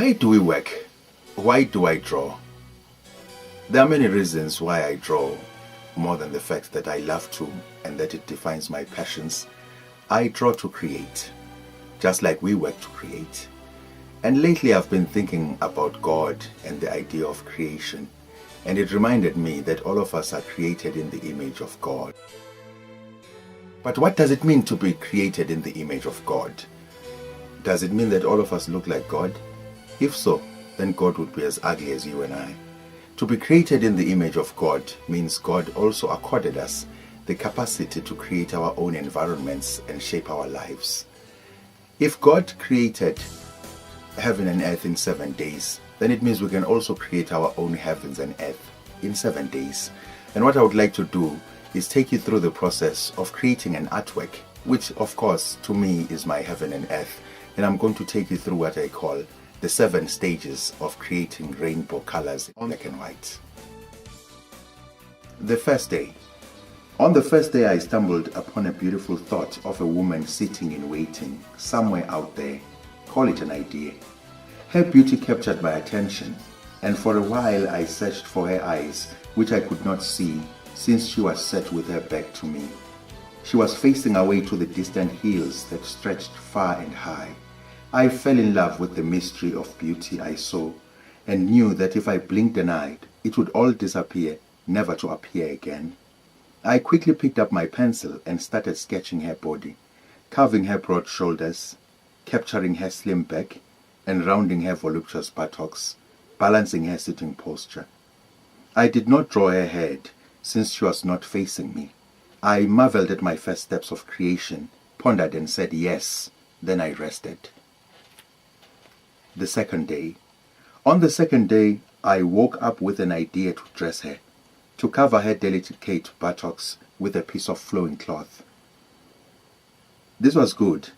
Why do we work? Why do I draw? There are many reasons why I draw, more than the fact that I love to and that it defines my passions. I draw to create, just like we work to create. And lately I've been thinking about God and the idea of creation, and it reminded me that all of us are created in the image of God. But what does it mean to be created in the image of God? Does it mean that all of us look like God? If so, then God would be as ugly as you and I. To be created in the image of God means God also accorded us the capacity to create our own environments and shape our lives. If God created heaven and earth in 7 days, then it means we can also create our own heavens and earth in 7 days. And what I would like to do is take you through the process of creating an artwork, which of course to me is my heaven and earth. And I'm going to take you through what I call the 7 stages of creating rainbow colors in black and white. The first day. On the first day, I stumbled upon a beautiful thought of a woman sitting in waiting somewhere out there. Call it an idea. Her beauty captured my attention, and for a while I searched for her eyes, which I could not see since she was set with her back to me. She was facing away to the distant hills that stretched far and high. I fell in love with the mystery of beauty I saw, and knew that if I blinked an eye, it would all disappear, never to appear again. I quickly picked up my pencil and started sketching her body, carving her broad shoulders, capturing her slim back, and rounding her voluptuous buttocks, balancing her sitting posture. I did not draw her head, since she was not facing me. I marveled at my first steps of creation, pondered and said yes, then I rested. The second day. On the second day, I woke up with an idea to dress her, to cover her delicate buttocks with a piece of flowing cloth. This was good,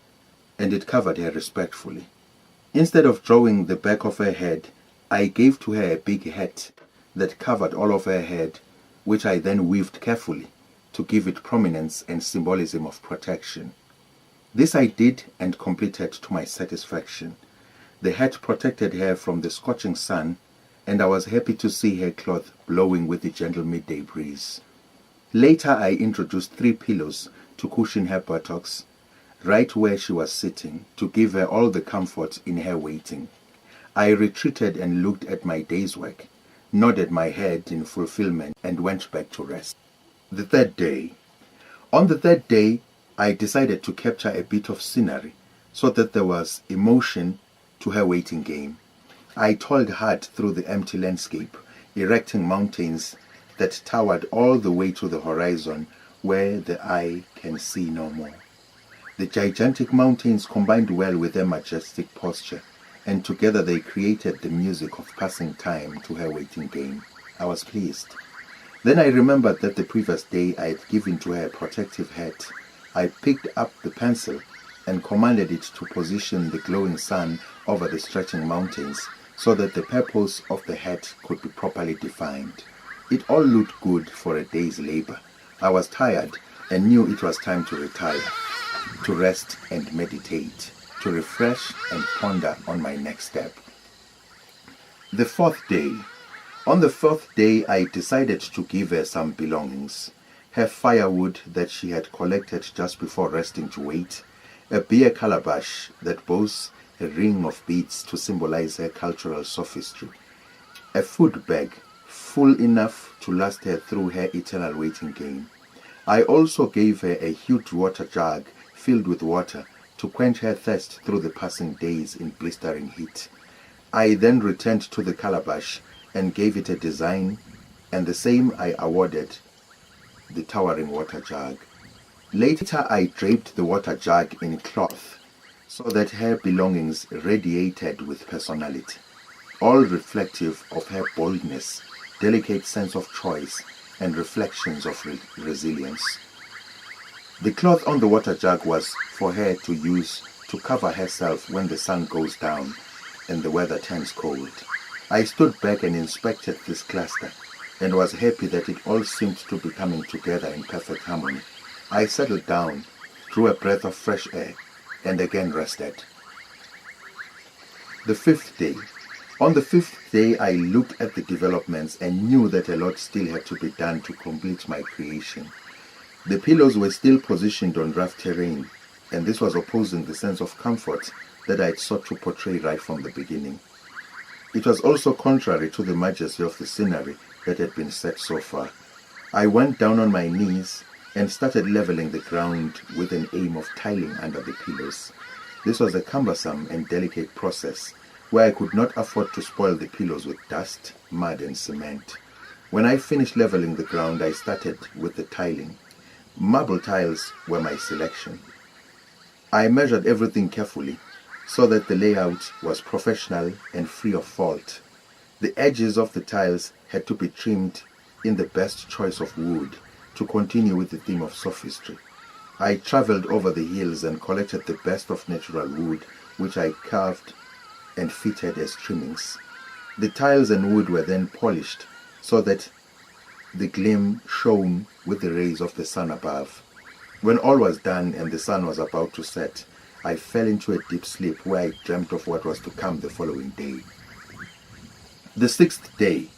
and it covered her respectfully. Instead of drawing the back of her head, I gave to her a big hat that covered all of her head, which I then weaved carefully to give it prominence and symbolism of protection. This I did and completed to my satisfaction. The hat protected her from the scorching sun, and I was happy to see her cloth blowing with the gentle midday breeze. Later I introduced 3 pillows to cushion her buttocks, right where she was sitting, to give her all the comfort in her waiting. I retreated and looked at my day's work, nodded my head in fulfillment, and went back to rest. The third day. On the third day, I decided to capture a bit of scenery so that there was emotion to her waiting game. I toiled hard through the empty landscape, erecting mountains that towered all the way to the horizon where the eye can see no more. The gigantic mountains combined well with their majestic posture, and together they created the music of passing time to her waiting game. I was pleased. Then I remembered that the previous day I had given to her a protective hat. I picked up the pencil and commanded it to position the glowing sun over the stretching mountains so that the purpose of the hat could be properly defined. It all looked good for a day's labor. I was tired and knew it was time to retire, to rest and meditate, to refresh and ponder on my next step. The fourth day. On the fourth day, I decided to give her some belongings. Her firewood that she had collected just before resting to wait, a beer calabash that boasts a ring of beads to symbolize her cultural sophistry, a food bag full enough to last her through her eternal waiting game. I also gave her a huge water jug filled with water to quench her thirst through the passing days in blistering heat. I then returned to the calabash and gave it a design, and the same I awarded the towering water jug. Later I draped the water jug in cloth so that her belongings radiated with personality, all reflective of her boldness, delicate sense of choice, and reflections of resilience. The cloth on the water jug was for her to use to cover herself when the sun goes down and the weather turns cold. I stood back and inspected this cluster and was happy that it all seemed to be coming together in perfect harmony. I settled down, drew a breath of fresh air, and again rested. The fifth day. On the 5th day, I looked at the developments and knew that a lot still had to be done to complete my creation. The pillows were still positioned on rough terrain, and this was opposing the sense of comfort that I had sought to portray right from the beginning. It was also contrary to the majesty of the scenery that had been set so far. I went down on my knees and started leveling the ground with an aim of tiling under the pillows. This was a cumbersome and delicate process where I could not afford to spoil the pillows with dust, mud and cement. When I finished leveling the ground, I started with the tiling. Marble tiles were my selection. I measured everything carefully so that the layout was professional and free of fault. The edges of the tiles had to be trimmed in the best choice of wood to continue with the theme of sophistry. I traveled over the hills and collected the best of natural wood, which I carved and fitted as trimmings. The tiles and wood were then polished so that the gleam shone with the rays of the sun above. When all was done and the sun was about to set, I fell into a deep sleep where I dreamt of what was to come the following day. The 6th day.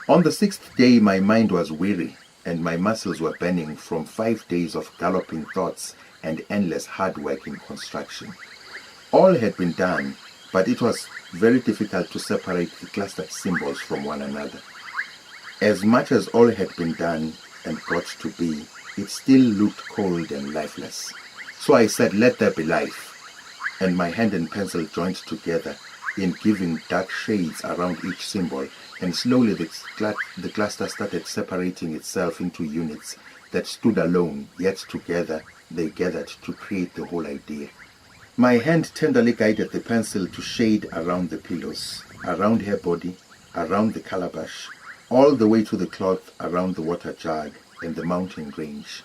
On the 6th day, my mind was weary and my muscles were burning from 5 days of galloping thoughts and endless hard work in construction. All had been done, but it was very difficult to separate the clustered symbols from one another. As much as all had been done and got to be, it still looked cold and lifeless. So I said, "Let there be life," and my hand and pencil joined together in giving dark shades around each symbol, and slowly the cluster started separating itself into units that stood alone, yet together they gathered to create the whole idea. My hand tenderly guided the pencil to shade around the pillows, around her body, around the calabash, all the way to the cloth around the water jug and the mountain range.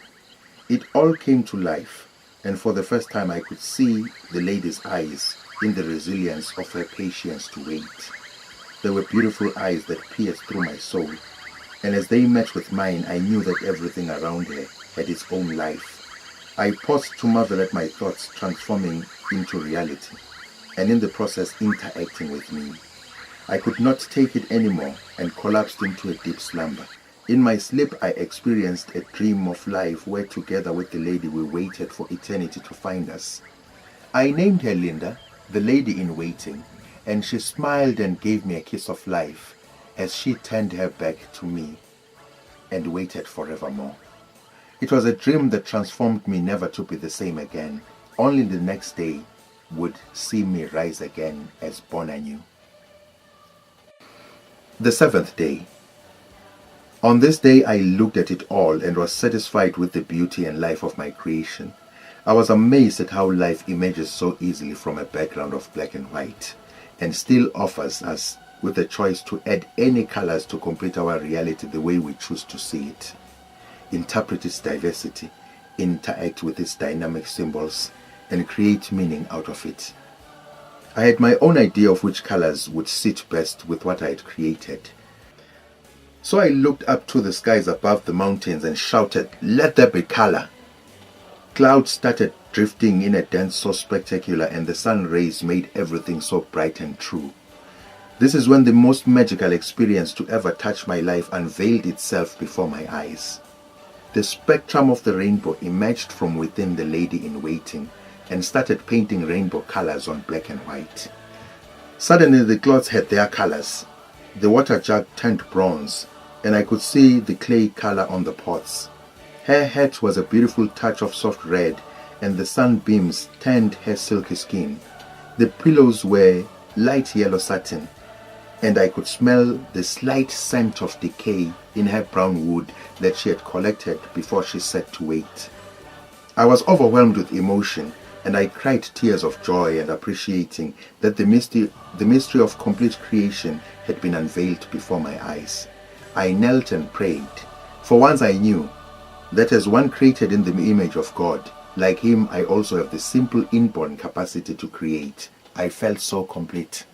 It all came to life, and for the first time I could see the lady's eyes in the resilience of her patience to wait. There were beautiful eyes that pierced through my soul, and as they met with mine, I knew that everything around her had its own life. I paused to marvel at my thoughts transforming into reality, and in the process interacting with me. I could not take it anymore and collapsed into a deep slumber. In my sleep, I experienced a dream of life where together with the lady we waited for eternity to find us. I named her Linda, the lady in waiting, and she smiled and gave me a kiss of life as she turned her back to me and waited forevermore. It was a dream that transformed me never to be the same again. Only the next day would see me rise again as born anew. The 7th day. On this day I looked at it all and was satisfied with the beauty and life of my creation. I was amazed at how life emerges so easily from a background of black and white, and still offers us with the choice to add any colors to complete our reality the way we choose to see it. Interpret its diversity, interact with its dynamic symbols, and create meaning out of it. I had my own idea of which colors would sit best with what I had created. So I looked up to the skies above the mountains and shouted, "Let there be color!" Clouds started drifting in a dance so spectacular, and the sun rays made everything so bright and true. This is when the most magical experience to ever touch my life unveiled itself before my eyes. The spectrum of the rainbow emerged from within the lady in waiting and started painting rainbow colors on black and white. Suddenly the cloths had their colors. The water jug turned bronze, and I could see the clay color on the pots. Her hat was a beautiful touch of soft red, and the sunbeams tanned her silky skin. The pillows were light yellow satin, and I could smell the slight scent of decay in her brown wood that she had collected before she sat to wait. I was overwhelmed with emotion, and I cried tears of joy and appreciating that the mystery of complete creation had been unveiled before my eyes. I knelt and prayed, for once I knew that as one created in the image of God, like Him I also have the simple inborn capacity to create. I felt so complete.